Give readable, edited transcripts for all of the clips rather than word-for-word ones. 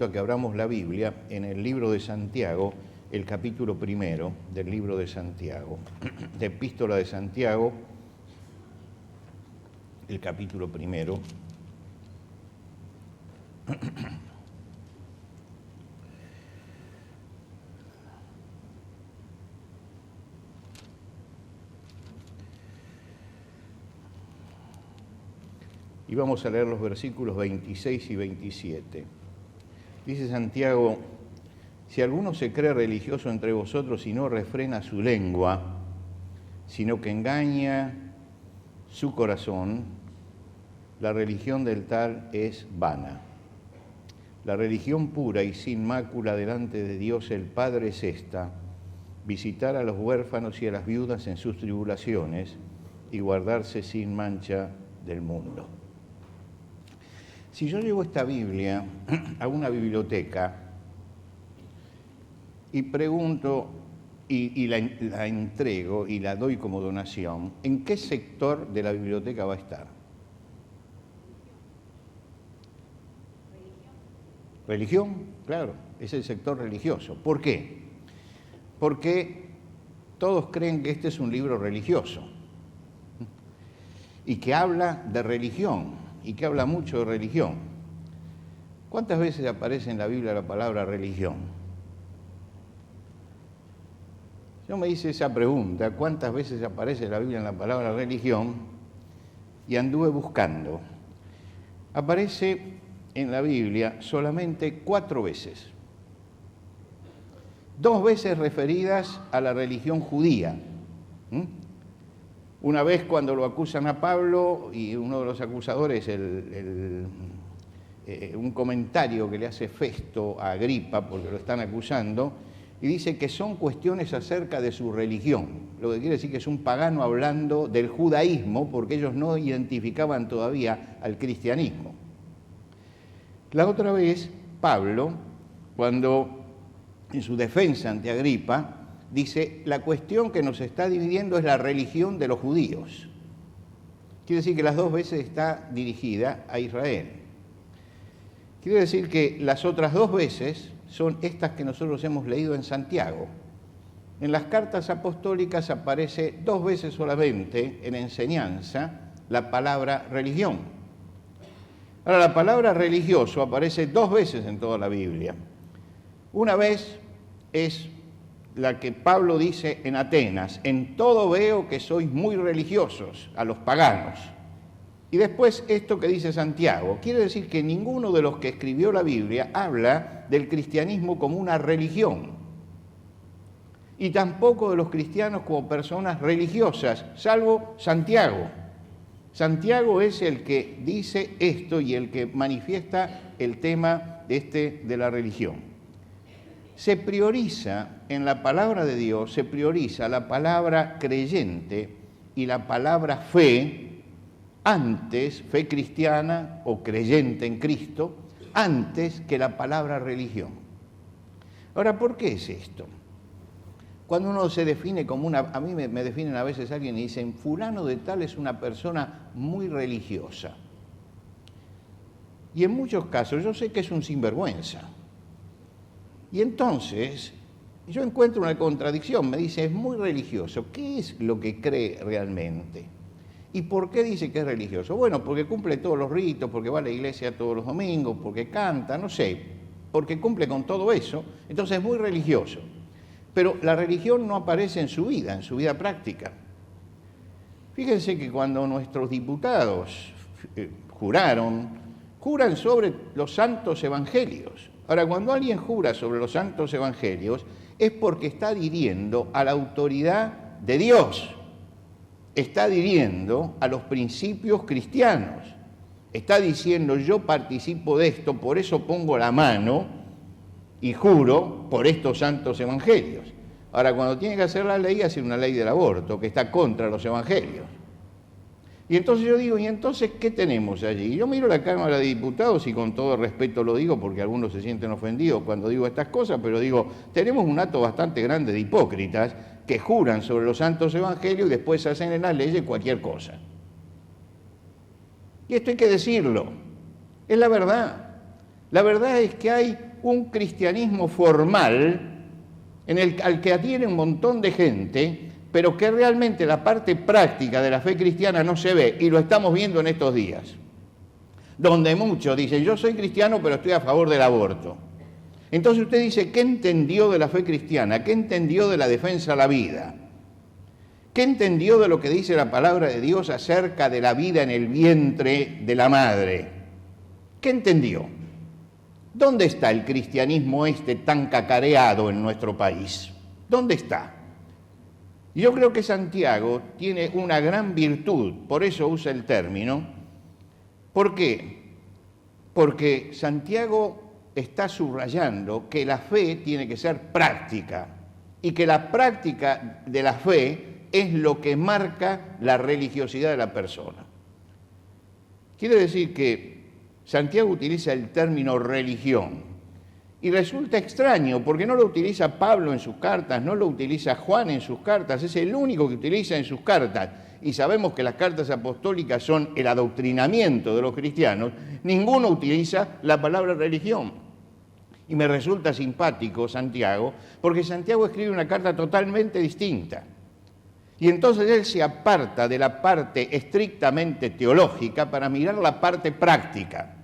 a que abramos la Biblia en el libro de Santiago, el capítulo primero del libro de Santiago, de Epístola de Santiago, el capítulo primero. Y vamos a leer los versículos 26 y 27. Dice Santiago: si alguno se cree religioso entre vosotros y no refrena su lengua, sino que engaña su corazón, la religión del tal es vana. La religión pura y sin mácula delante de Dios el Padre es esta: visitar a los huérfanos y a las viudas en sus tribulaciones y guardarse sin mancha del mundo. Si yo llevo esta Biblia a una biblioteca y pregunto y la entrego y la doy como donación, ¿en qué sector de la biblioteca va a estar? ¿Religión? Claro, es el sector religioso. ¿Por qué? Porque todos creen que este es un libro religioso y que habla de religión y que habla mucho de religión. ¿Cuántas veces aparece en la Biblia la palabra religión? Yo me hice esa pregunta: ¿cuántas veces aparece en la Biblia la palabra religión? Y anduve buscando. Aparece en la Biblia solamente 4 veces. 2 veces referidas a la religión judía. Una vez cuando lo acusan a Pablo y uno de los acusadores, un comentario que le hace Festo a Agripa porque lo están acusando, y dice que son cuestiones acerca de su religión, lo que quiere decir que es un pagano hablando del judaísmo porque ellos no identificaban todavía al cristianismo. La otra vez, Pablo, cuando en su defensa ante Agripa, dice: la cuestión que nos está dividiendo es la religión de los judíos. Quiere decir que las 2 veces está dirigida a Israel. Quiere decir que las otras 2 veces son estas que nosotros hemos leído en Santiago. En las cartas apostólicas aparece 2 veces solamente en enseñanza la palabra religión. Ahora, la palabra religioso aparece 2 veces en toda la Biblia. Una vez es la que Pablo dice en Atenas: en todo veo que sois muy religiosos, a los paganos. Y después esto que dice Santiago, quiere decir que ninguno de los que escribió la Biblia habla del cristianismo como una religión, y tampoco de los cristianos como personas religiosas, salvo Santiago. Santiago es el que dice esto y el que manifiesta el tema de la religión. Se prioriza en la palabra de Dios, se prioriza la palabra creyente y la palabra fe antes, fe cristiana o creyente en Cristo, antes que la palabra religión. Ahora, ¿por qué es esto? Cuando uno se define como a mí me definen a veces alguien y dicen: fulano de tal es una persona muy religiosa. Y en muchos casos yo sé que es un sinvergüenza. Y entonces yo encuentro una contradicción, me dice: es muy religioso. ¿Qué es lo que cree realmente? ¿Y por qué dice que es religioso? Bueno, porque cumple todos los ritos, porque va a la iglesia todos los domingos, porque canta, no sé, porque cumple con todo eso, entonces es muy religioso. Pero la religión no aparece en su vida práctica. Fíjense que cuando nuestros diputados juran sobre los santos evangelios. Ahora, cuando alguien jura sobre los santos evangelios, es porque está adhiriendo a la autoridad de Dios, está adhiriendo a los principios cristianos, está diciendo: yo participo de esto, por eso pongo la mano y juro por estos santos evangelios. Ahora, cuando tiene que hacer la ley, hace una ley del aborto, que está contra los evangelios. Y entonces yo digo: ¿y entonces qué tenemos allí? Y yo miro la Cámara de Diputados, y con todo respeto lo digo porque algunos se sienten ofendidos cuando digo estas cosas, pero digo, tenemos un hato bastante grande de hipócritas que juran sobre los santos evangelios y después hacen en las leyes cualquier cosa. Y esto hay que decirlo, es la verdad. La verdad es que hay un cristianismo formal al que adhiere un montón de gente, pero que realmente la parte práctica de la fe cristiana no se ve, y lo estamos viendo en estos días, donde muchos dicen, yo soy cristiano, pero estoy a favor del aborto. Entonces usted dice, ¿qué entendió de la fe cristiana? ¿Qué entendió de la defensa a la vida? ¿Qué entendió de lo que dice la palabra de Dios acerca de la vida en el vientre de la madre? ¿Qué entendió? ¿Dónde está el cristianismo tan cacareado en nuestro país? ¿Dónde está? Yo creo que Santiago tiene una gran virtud, por eso usa el término. ¿Por qué? Porque Santiago está subrayando que la fe tiene que ser práctica y que la práctica de la fe es lo que marca la religiosidad de la persona. Quiere decir que Santiago utiliza el término religión y resulta extraño porque no lo utiliza Pablo en sus cartas, no lo utiliza Juan en sus cartas, es el único que utiliza en sus cartas. Y sabemos que las cartas apostólicas son el adoctrinamiento de los cristianos, ninguno utiliza la palabra religión. Y me resulta simpático Santiago, porque Santiago escribe una carta totalmente distinta. Y entonces él se aparta de la parte estrictamente teológica para mirar la parte práctica.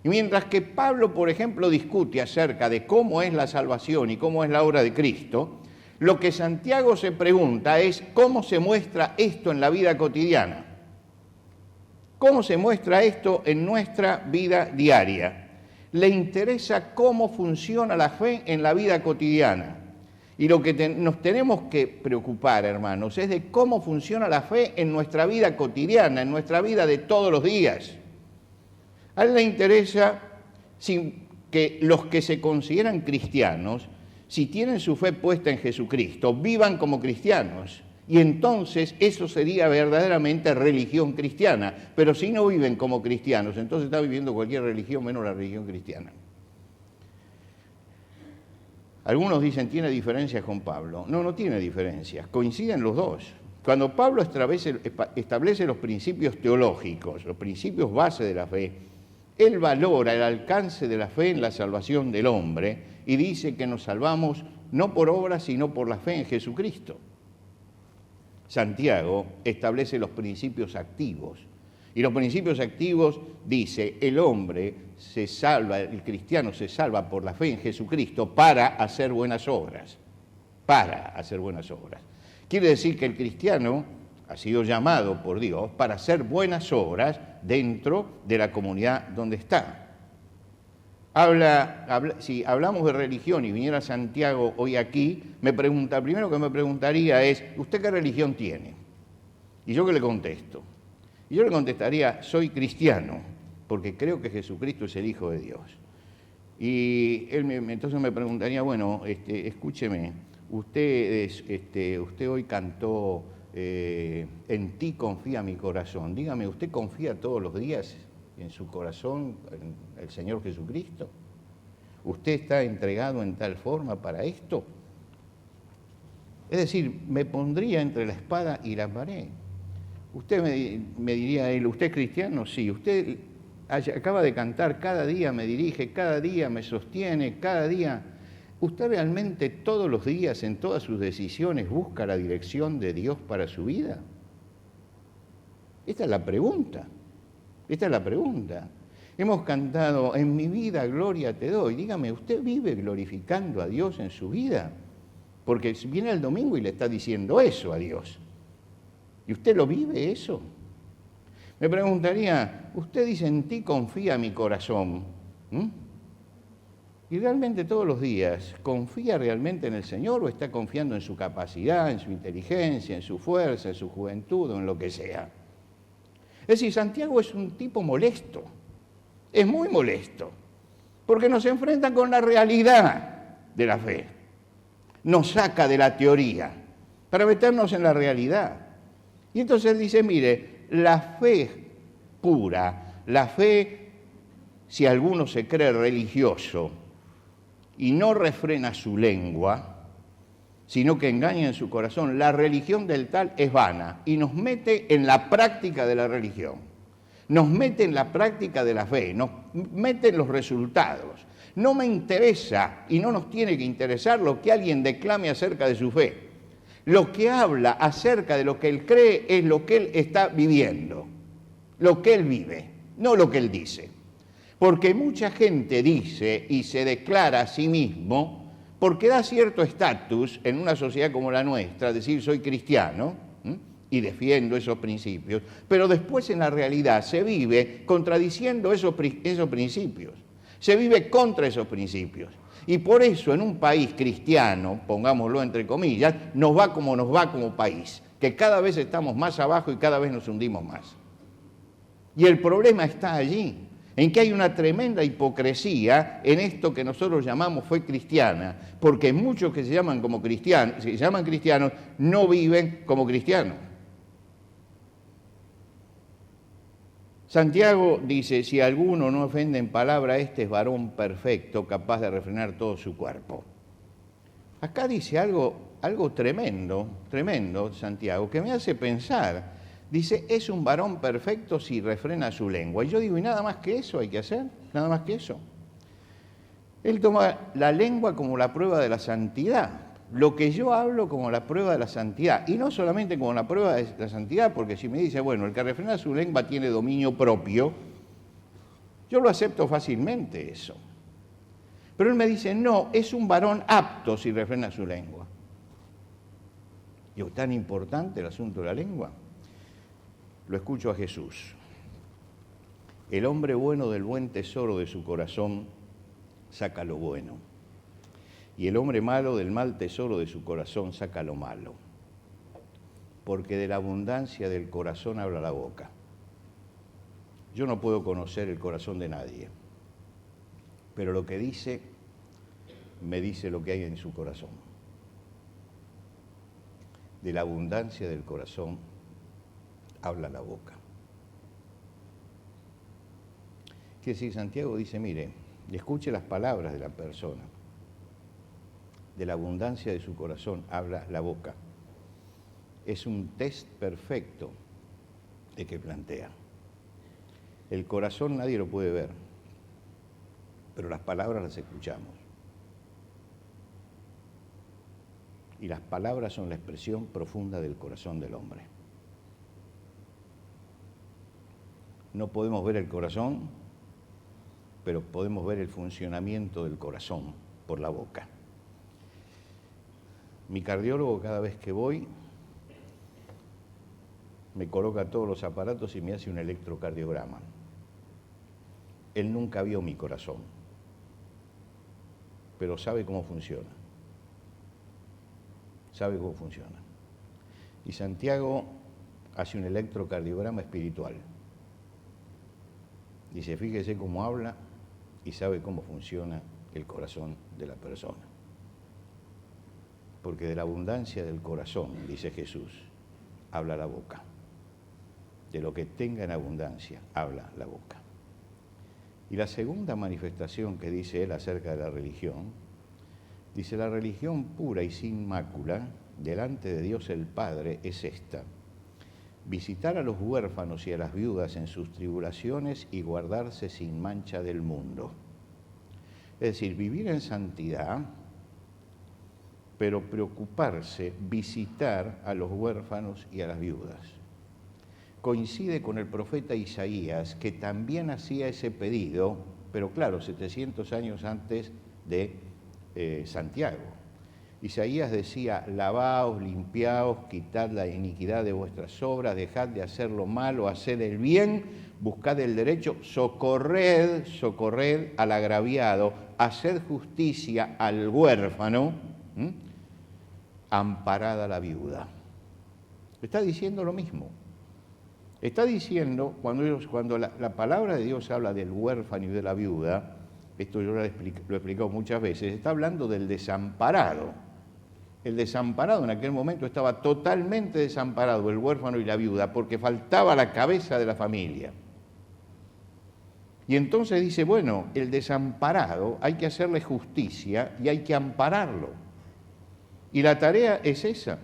Y mientras que Pablo, por ejemplo, discute acerca de cómo es la salvación y cómo es la obra de Cristo, lo que Santiago se pregunta es cómo se muestra esto en la vida cotidiana. ¿Cómo se muestra esto en nuestra vida diaria? Le interesa cómo funciona la fe en la vida cotidiana. Y lo que nos tenemos que preocupar, hermanos, es de cómo funciona la fe en nuestra vida cotidiana, en nuestra vida de todos los días. A él le interesa que los que se consideran cristianos, si tienen su fe puesta en Jesucristo, vivan como cristianos. Y entonces eso sería verdaderamente religión cristiana. Pero si no viven como cristianos, entonces está viviendo cualquier religión menos la religión cristiana. Algunos dicen, tiene diferencias con Pablo. No, no tiene diferencias, coinciden los dos. Cuando Pablo establece los principios teológicos, los principios base de la fe, él valora el alcance de la fe en la salvación del hombre y dice que nos salvamos no por obras, sino por la fe en Jesucristo. Santiago establece los principios activos. Y los principios activos dice, el hombre se salva, el cristiano se salva por la fe en Jesucristo para hacer buenas obras. Para hacer buenas obras. Quiere decir que el cristiano ha sido llamado por Dios para hacer buenas obras dentro de la comunidad donde está. Si hablamos de religión y viniera Santiago hoy aquí, primero que me preguntaría es, ¿usted qué religión tiene? Y yo qué le contesto. Y yo le contestaría, soy cristiano, porque creo que Jesucristo es el Hijo de Dios. Y él entonces me preguntaría, bueno, escúcheme, usted hoy cantó, en ti confía mi corazón. Dígame, ¿usted confía todos los días en su corazón en el Señor Jesucristo? ¿Usted está entregado en tal forma para esto? Es decir, me pondría entre la espada y la pared. Usted me diría a él, ¿usted es cristiano? Sí. Usted acaba de cantar, cada día me dirige, cada día me sostiene, cada día. ¿Usted realmente todos los días, en todas sus decisiones, busca la dirección de Dios para su vida? Esta es la pregunta. Esta es la pregunta. Hemos cantado, en mi vida gloria te doy. Dígame, ¿usted vive glorificando a Dios en su vida? Porque viene el domingo y le está diciendo eso a Dios. ¿Y usted lo vive eso? Me preguntaría, usted dice, en ti confía mi corazón. ¿Y realmente todos los días confía realmente en el Señor o está confiando en su capacidad, en su inteligencia, en su fuerza, en su juventud o en lo que sea? Es decir, Santiago es un tipo molesto, es muy molesto, porque nos enfrenta con la realidad de la fe. Nos saca de la teoría para meternos en la realidad. Y entonces él dice, mire, la fe pura, la fe, si alguno se cree religioso y no refrena su lengua, sino que engaña en su corazón, la religión del tal es vana y nos mete en la práctica de la religión, nos mete en la práctica de la fe, nos mete en los resultados, No me interesa y no nos tiene que interesar lo que alguien declame acerca de su fe. Lo que habla acerca de lo que él cree es lo que él está viviendo, lo que él vive, no lo que él dice. Porque mucha gente dice y se declara a sí mismo porque da cierto estatus en una sociedad como la nuestra, decir soy cristiano y defiendo esos principios, pero después en la realidad se vive contradiciendo esos principios, se vive contra esos principios. Y por eso en un país cristiano, pongámoslo entre comillas, nos va como país, que cada vez estamos más abajo y cada vez nos hundimos más. Y el problema está allí, en que hay una tremenda hipocresía en esto que nosotros llamamos fe cristiana, porque muchos que se llaman cristianos, no viven como cristianos. Santiago dice, si alguno no ofende en palabra, este es varón perfecto, capaz de refrenar todo su cuerpo. Acá dice algo tremendo, Santiago, que me hace pensar. Dice, es un varón perfecto si refrena su lengua. Y yo digo, ¿y nada más que eso hay que hacer? Nada más que eso. Él toma la lengua como la prueba de la santidad. Lo que yo hablo como la prueba de la santidad. Y no solamente como la prueba de la santidad, porque si me dice, bueno, el que refrena su lengua tiene dominio propio, yo lo acepto fácilmente eso. Pero él me dice, no, es un varón apto si refrena su lengua. Digo, ¿tan importante el asunto de la lengua? Lo escucho a Jesús. El hombre bueno del buen tesoro de su corazón saca lo bueno. Y el hombre malo del mal tesoro de su corazón saca lo malo. Porque de la abundancia del corazón habla la boca. Yo no puedo conocer el corazón de nadie, pero lo que dice, me dice lo que hay en su corazón. De la abundancia del corazón habla la boca. Quiere decir, Santiago dice, mire, escuche las palabras de la persona. De la abundancia de su corazón habla la boca. Es un test perfecto el que plantea. El corazón nadie lo puede ver, pero las palabras las escuchamos. Y las palabras son la expresión profunda del corazón del hombre. No podemos ver el corazón, pero podemos ver el funcionamiento del corazón por la boca. Mi cardiólogo, cada vez que voy, me coloca todos los aparatos y me hace un electrocardiograma. Él nunca vio mi corazón, pero sabe cómo funciona. Sabe cómo funciona. Y Santiago hace un electrocardiograma espiritual. Dice, fíjese cómo habla y sabe cómo funciona el corazón de la persona. Porque de la abundancia del corazón, dice Jesús, habla la boca. De lo que tenga en abundancia, habla la boca. Y la segunda manifestación que dice él acerca de la religión, dice, la religión pura y sin mácula, delante de Dios el Padre, es esta: visitar a los huérfanos y a las viudas en sus tribulaciones y guardarse sin mancha del mundo. Es decir, vivir en santidad, pero preocuparse, visitar a los huérfanos y a las viudas. Coincide con el profeta Isaías, que también hacía ese pedido, pero claro, 700 años antes de Santiago. Isaías decía, lavaos, limpiaos, quitad la iniquidad de vuestras obras, dejad de hacer lo malo, haced el bien, buscad el derecho, socorred al agraviado, haced justicia al huérfano, amparad a la viuda. Está diciendo lo mismo. Está diciendo, cuando la palabra de Dios habla del huérfano y de la viuda, esto yo lo he explicado muchas veces, está hablando del desamparado. El desamparado en aquel momento estaba totalmente desamparado, el huérfano y la viuda, porque faltaba la cabeza de la familia. Y entonces dice, bueno, el desamparado hay que hacerle justicia y hay que ampararlo. Y la tarea es esa.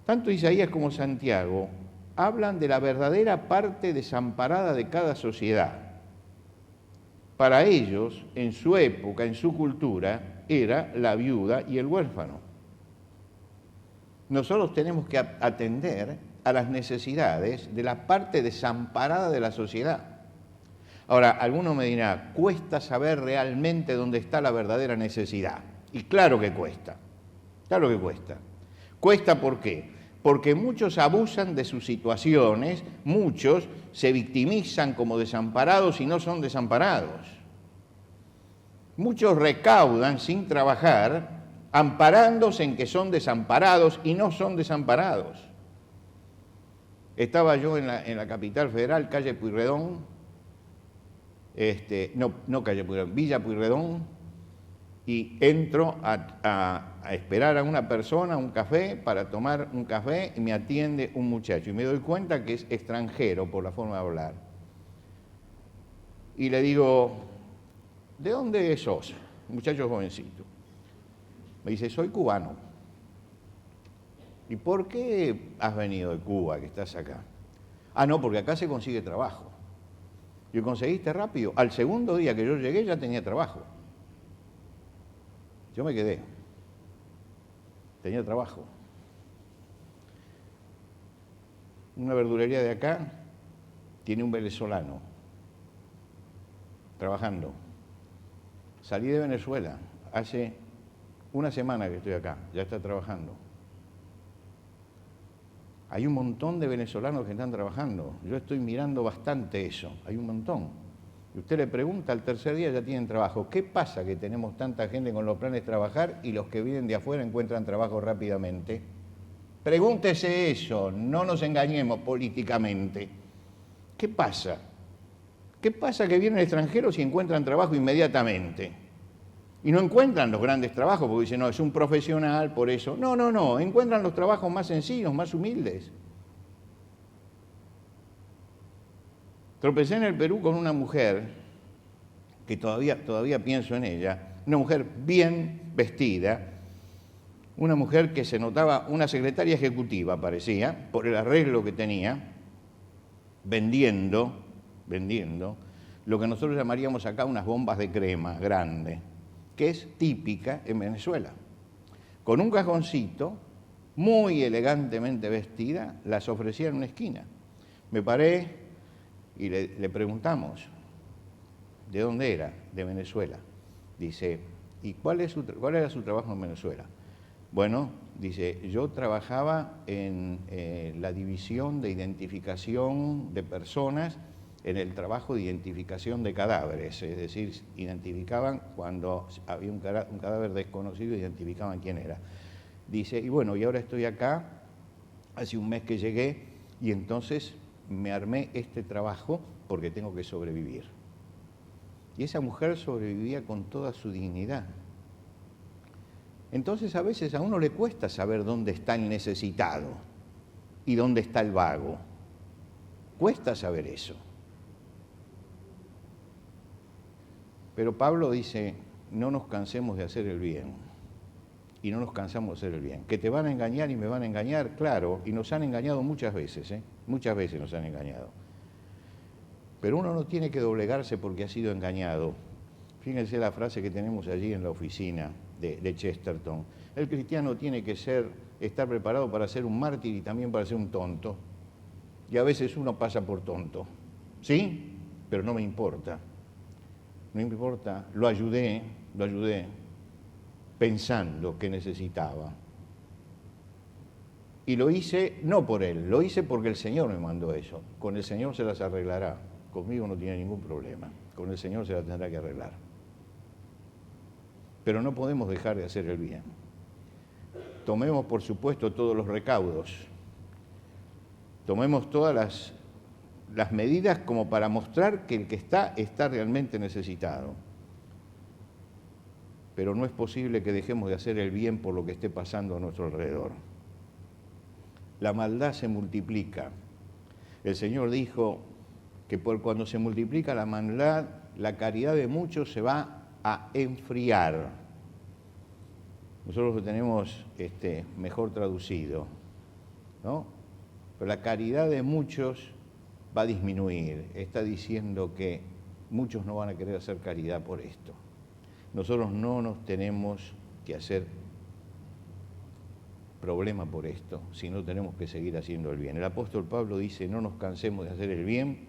Tanto Isaías como Santiago hablan de la verdadera parte desamparada de cada sociedad. Para ellos, en su época, en su cultura, era la viuda y el huérfano. Nosotros tenemos que atender a las necesidades de la parte desamparada de la sociedad. Ahora, alguno me dirá, cuesta saber realmente dónde está la verdadera necesidad. Y claro que cuesta, claro que cuesta. ¿Cuesta por qué? Porque muchos abusan de sus situaciones, muchos se victimizan como desamparados y no son desamparados. Muchos recaudan sin trabajar, amparándose en que son desamparados y no son desamparados. Estaba yo en la capital federal, calle Pueyrredón, no calle Pueyrredón, Villa Pueyrredón, y entro a esperar a una persona, un café, para tomar un café, y me atiende un muchacho, y me doy cuenta que es extranjero por la forma de hablar. Y le digo, ¿de dónde sos? Un muchacho jovencito. Me dice, soy cubano. ¿Y por qué has venido de Cuba, que estás acá? Ah, no, porque acá se consigue trabajo. ¿Y conseguiste rápido? Al segundo día que yo llegué ya tenía trabajo. Yo me quedé. Tenía trabajo. Una verdulería de acá tiene un venezolano trabajando. Salí de Venezuela hace una semana que estoy acá, ya está trabajando. Hay un montón de venezolanos que están trabajando. Yo estoy mirando bastante eso. Hay un montón. Y usted le pregunta, al tercer día ya tienen trabajo. ¿Qué pasa que tenemos tanta gente con los planes de trabajar y los que vienen de afuera encuentran trabajo rápidamente? Pregúntese eso, no nos engañemos políticamente. ¿Qué pasa? ¿Qué pasa que vienen extranjeros y encuentran trabajo inmediatamente? Y no encuentran los grandes trabajos porque dicen, no, es un profesional, por eso. No, encuentran los trabajos más sencillos, más humildes. Tropecé en el Perú con una mujer, que todavía pienso en ella, una mujer bien vestida, una mujer que se notaba una secretaria ejecutiva, parecía, por el arreglo que tenía, vendiendo lo que nosotros llamaríamos acá unas bombas de crema grandes, que es típica en Venezuela. Con un cajoncito, muy elegantemente vestida, las ofrecía en una esquina. Me paré y le preguntamos, ¿de dónde era? De Venezuela. Dice, ¿y cuál era su trabajo en Venezuela? Bueno, dice, yo trabajaba en la división de identificación de personas, en el trabajo de identificación de cadáveres, es decir, identificaban cuando había un cadáver desconocido, identificaban quién era. Dice, y bueno, y ahora estoy acá, hace un mes que llegué, y entonces me armé este trabajo porque tengo que sobrevivir. Y esa mujer sobrevivía con toda su dignidad. Entonces a veces a uno le cuesta saber dónde está el necesitado y dónde está el vago. Cuesta saber eso. Pero Pablo dice, no nos cansemos de hacer el bien. Y no nos cansamos de hacer el bien. Que te van a engañar y me van a engañar, claro, y nos han engañado muchas veces, muchas veces nos han engañado. Pero uno no tiene que doblegarse porque ha sido engañado. Fíjense la frase que tenemos allí en la oficina de Chesterton. El cristiano tiene que estar preparado para ser un mártir y también para ser un tonto. Y a veces uno pasa por tonto. ¿Sí? Pero no me importa. No me importa. Lo ayudé pensando que necesitaba. Y lo hice no por él, lo hice porque el Señor me mandó eso. Con el Señor se las arreglará. Conmigo no tiene ningún problema. Con el Señor se las tendrá que arreglar. Pero no podemos dejar de hacer el bien. Tomemos, por supuesto, todos los recaudos. Tomemos todas las medidas como para mostrar que el que está realmente necesitado. Pero no es posible que dejemos de hacer el bien por lo que esté pasando a nuestro alrededor. La maldad se multiplica. El Señor dijo que cuando se multiplica la maldad, la caridad de muchos se va a enfriar. Nosotros lo tenemos mejor traducido, ¿no? Pero la caridad de muchos va a disminuir. Está diciendo que muchos no van a querer hacer caridad por esto. Nosotros no nos tenemos que hacer problema por esto, sino tenemos que seguir haciendo el bien. El apóstol Pablo dice, no nos cansemos de hacer el bien,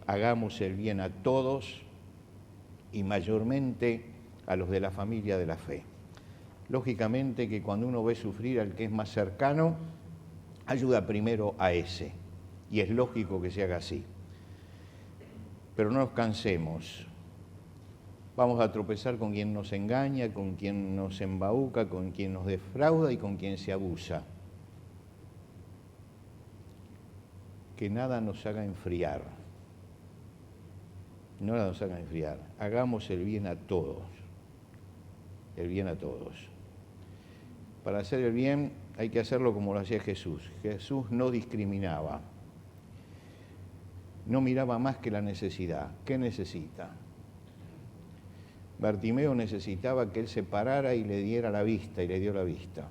hagamos el bien a todos y mayormente a los de la familia de la fe. Lógicamente que cuando uno ve sufrir al que es más cercano, ayuda primero a ese, y es lógico que se haga así. Pero no nos cansemos. Vamos a tropezar con quien nos engaña, con quien nos embauca, con quien nos defrauda y con quien se abusa. Que nada nos haga enfriar. No nos haga enfriar. Hagamos el bien a todos. El bien a todos. Para hacer el bien hay que hacerlo como lo hacía Jesús. Jesús no discriminaba. No miraba más que la necesidad. ¿Qué necesita? Bartimeo necesitaba que él se parara y le diera la vista, y le dio la vista.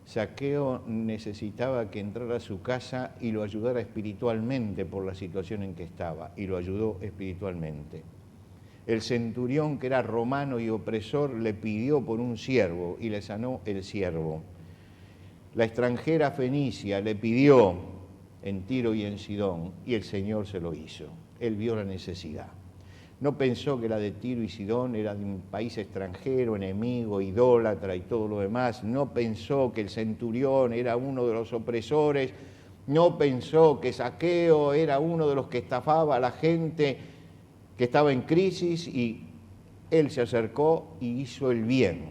Zaqueo necesitaba que entrara a su casa y lo ayudara espiritualmente por la situación en que estaba, y lo ayudó espiritualmente. El centurión, que era romano y opresor, le pidió por un siervo y le sanó el siervo. La extranjera fenicia le pidió en Tiro y en Sidón, y el Señor se lo hizo. Él vio la necesidad. No pensó que la de Tiro y Sidón era de un país extranjero, enemigo, idólatra y todo lo demás. No pensó que el centurión era uno de los opresores. No pensó que Zaqueo era uno de los que estafaba a la gente que estaba en crisis, y él se acercó y hizo el bien.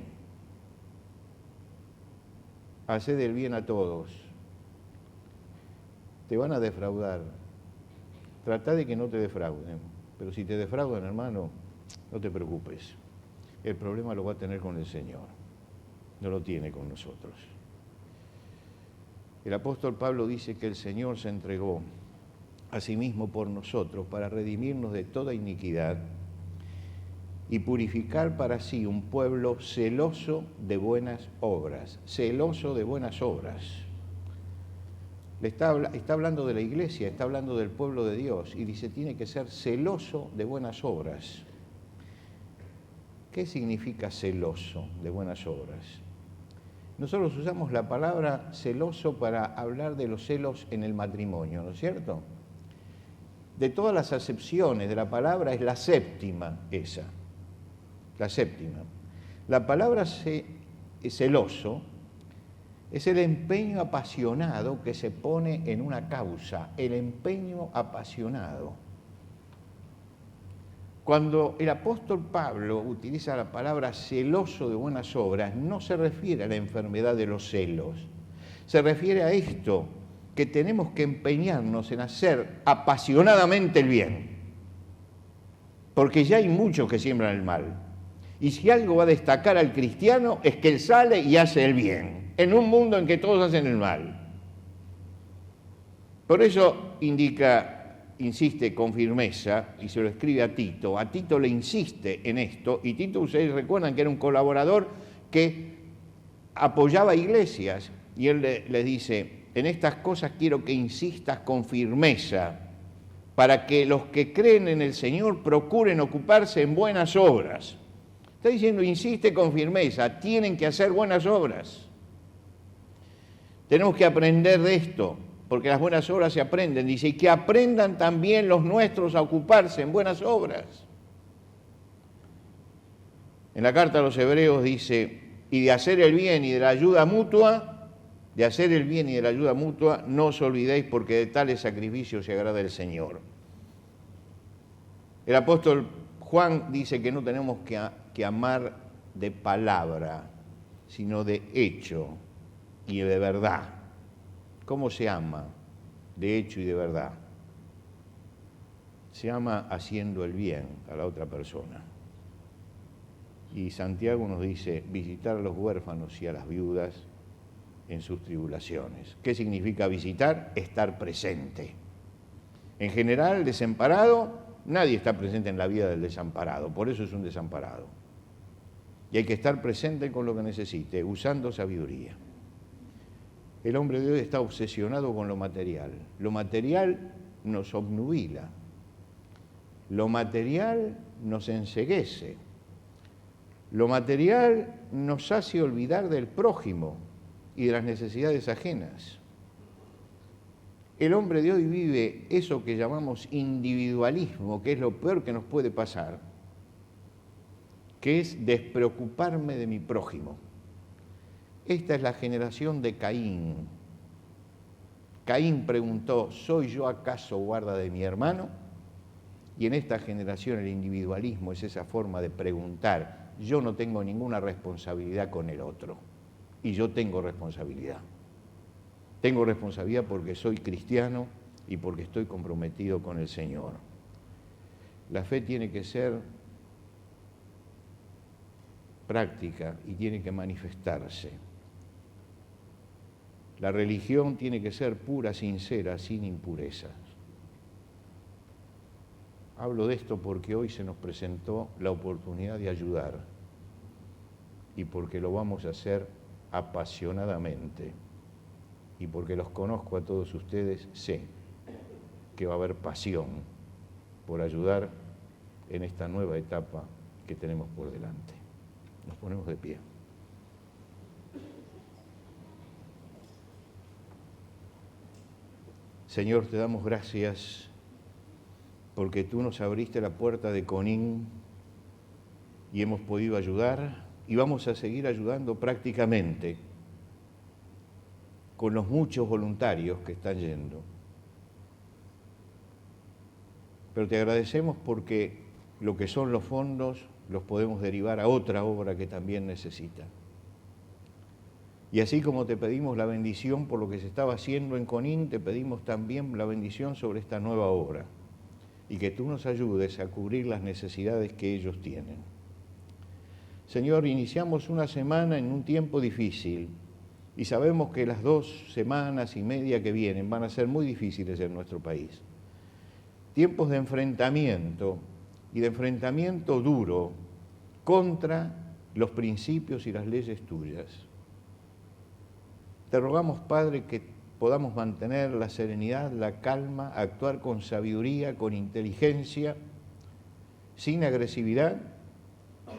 Haced el bien a todos. Te van a defraudar. Trata de que no te defrauden. Pero si te defraudan, hermano, no te preocupes. El problema lo va a tener con el Señor. No lo tiene con nosotros. El apóstol Pablo dice que el Señor se entregó a sí mismo por nosotros para redimirnos de toda iniquidad y purificar para sí un pueblo celoso de buenas obras. Celoso de buenas obras. Está hablando de la iglesia, está hablando del pueblo de Dios, y dice, tiene que ser celoso de buenas obras. ¿Qué significa celoso de buenas obras? Nosotros usamos la palabra celoso para hablar de los celos en el matrimonio, ¿no es cierto? De todas las acepciones de la palabra es la séptima esa, la séptima. La palabra celoso es el empeño apasionado que se pone en una causa, el empeño apasionado. Cuando el apóstol Pablo utiliza la palabra celoso de buenas obras, no se refiere a la enfermedad de los celos, se refiere a esto, que tenemos que empeñarnos en hacer apasionadamente el bien, porque ya hay muchos que siembran el mal. Y si algo va a destacar al cristiano es que él sale y hace el bien, en un mundo en que todos hacen el mal. Por eso insiste con firmeza, y se lo escribe a Tito le insiste en esto, y Tito, ustedes recuerdan que era un colaborador que apoyaba iglesias, y él les dice, en estas cosas quiero que insistas con firmeza, para que los que creen en el Señor procuren ocuparse en buenas obras. Está diciendo, insiste con firmeza, tienen que hacer buenas obras. Tenemos que aprender de esto, porque las buenas obras se aprenden. Dice, y que aprendan también los nuestros a ocuparse en buenas obras. En la carta a los Hebreos dice, y de hacer el bien y de la ayuda mutua, no os olvidéis, porque de tales sacrificios se agrada el Señor. El apóstol Juan dice que no tenemos que amar de palabra, sino de hecho y de verdad. ¿Cómo se ama? De hecho y de verdad. Se ama haciendo el bien a la otra persona. Y Santiago nos dice, visitar a los huérfanos y a las viudas en sus tribulaciones. ¿Qué significa visitar? Estar presente. En general, el desamparado, nadie está presente en la vida del desamparado, por eso es un desamparado. Y hay que estar presente con lo que necesite, usando sabiduría. El hombre de hoy está obsesionado con lo material. Lo material nos obnubila. Lo material nos enceguece. Lo material nos hace olvidar del prójimo y de las necesidades ajenas. El hombre de hoy vive eso que llamamos individualismo, que es lo peor que nos puede pasar, que es despreocuparme de mi prójimo. Esta es la generación de Caín. Caín preguntó, ¿soy yo acaso guarda de mi hermano? Y en esta generación el individualismo es esa forma de preguntar, yo no tengo ninguna responsabilidad con el otro, y yo tengo responsabilidad. Tengo responsabilidad porque soy cristiano y porque estoy comprometido con el Señor. La fe tiene que ser práctica y tiene que manifestarse. La religión tiene que ser pura, sincera, sin impurezas. Hablo de esto porque hoy se nos presentó la oportunidad de ayudar y porque lo vamos a hacer apasionadamente y porque los conozco a todos ustedes, sé que va a haber pasión por ayudar en esta nueva etapa que tenemos por delante. Nos ponemos de pie. Señor, te damos gracias porque tú nos abriste la puerta de Conín y hemos podido ayudar y vamos a seguir ayudando prácticamente con los muchos voluntarios que están yendo. Pero te agradecemos porque lo que son los fondos los podemos derivar a otra obra que también necesita. Y así como te pedimos la bendición por lo que se estaba haciendo en Conín, te pedimos también la bendición sobre esta nueva obra y que tú nos ayudes a cubrir las necesidades que ellos tienen. Señor, iniciamos una semana en un tiempo difícil y sabemos que las 2 semanas y media que vienen van a ser muy difíciles en nuestro país. Tiempos de enfrentamiento y de enfrentamiento duro contra los principios y las leyes tuyas. Te rogamos, Padre, que podamos mantener la serenidad, la calma, actuar con sabiduría, con inteligencia, sin agresividad,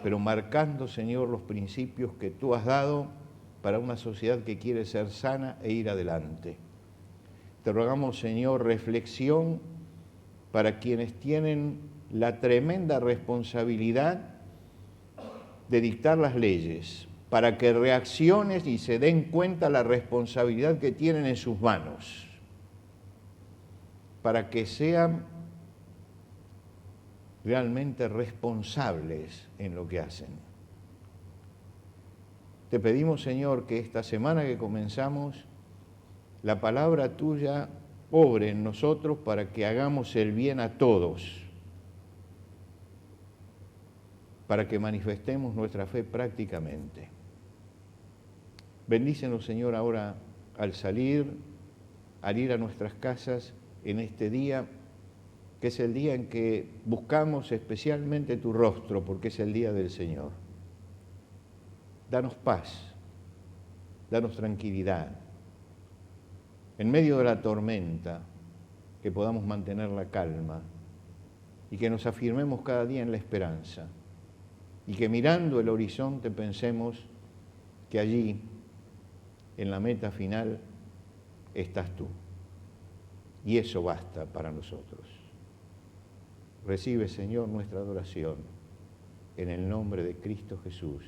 pero marcando, Señor, los principios que tú has dado para una sociedad que quiere ser sana e ir adelante. Te rogamos, Señor, reflexión para quienes tienen la tremenda responsabilidad de dictar las leyes, para que reaccionen y se den cuenta la responsabilidad que tienen en sus manos, para que sean realmente responsables en lo que hacen. Te pedimos, Señor, que esta semana que comenzamos, la palabra tuya obre en nosotros para que hagamos el bien a todos, para que manifestemos nuestra fe prácticamente. Bendícenos, Señor, ahora al salir, al ir a nuestras casas en este día, que es el día en que buscamos especialmente tu rostro, porque es el día del Señor. Danos paz, danos tranquilidad. En medio de la tormenta, que podamos mantener la calma y que nos afirmemos cada día en la esperanza y que mirando el horizonte pensemos que allí, en la meta final, estás tú. Y eso basta para nosotros. Recibe, Señor, nuestra adoración en el nombre de Cristo Jesús.